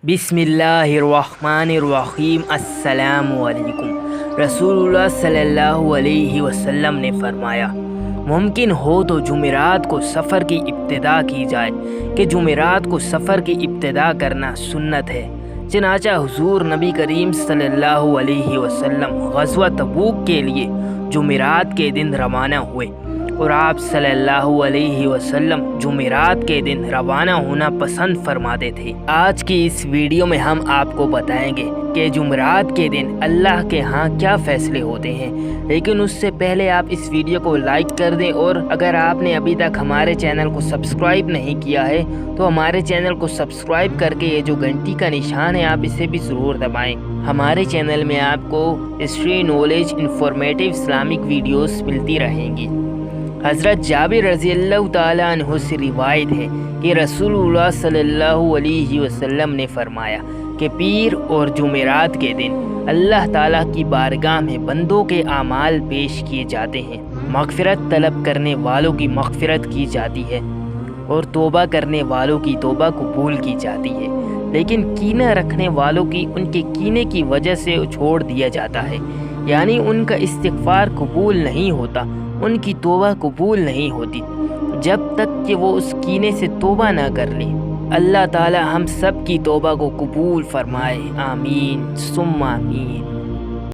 بسم اللہ الرحمن الرحیم۔ السلام علیکم۔ رسول اللہ صلی اللہ علیہ وسلم نے فرمایا، ممکن ہو تو جمعرات کو سفر کی ابتدا کی جائے کہ جمعرات کو سفر کی ابتدا کرنا سنت ہے۔ چنانچہ حضور نبی کریم صلی اللہ علیہ وسلم غزوہ تبوک کے لیے جمعرات کے دن روانہ ہوئے اور آپ صلی اللہ علیہ وسلم جمعرات کے دن روانہ ہونا پسند فرماتے تھے۔ آج کی اس ویڈیو میں ہم آپ کو بتائیں گے کہ جمعرات کے دن اللہ کے ہاں کیا فیصلے ہوتے ہیں، لیکن اس سے پہلے آپ اس ویڈیو کو لائک کر دیں، اور اگر آپ نے ابھی تک ہمارے چینل کو سبسکرائب نہیں کیا ہے تو ہمارے چینل کو سبسکرائب کر کے یہ جو گھنٹی کا نشان ہے آپ اسے بھی ضرور دبائیں۔ ہمارے چینل میں آپ کو history, knowledge, informative Islamic videos ملتی رہیں گی۔ حضرت جابر رضی اللہ تعالیٰ عنہ سے روایت ہے کہ رسول اللہ صلی اللہ علیہ وسلم نے فرمایا کہ پیر اور جمعرات کے دن اللہ تعالیٰ کی بارگاہ میں بندوں کے اعمال پیش کیے جاتے ہیں۔ مغفرت طلب کرنے والوں کی مغفرت کی جاتی ہے اور توبہ کرنے والوں کی توبہ قبول کی جاتی ہے، لیکن کینہ رکھنے والوں کی ان کے کینے کی وجہ سے چھوڑ دیا جاتا ہے، یعنی ان کا استغفار قبول نہیں ہوتا، ان کی توبہ قبول نہیں ہوتی جب تک کہ وہ اس کینے سے توبہ نہ کر لے۔ اللہ تعالی ہم سب کی توبہ کو قبول فرمائے، آمین ثم آمین۔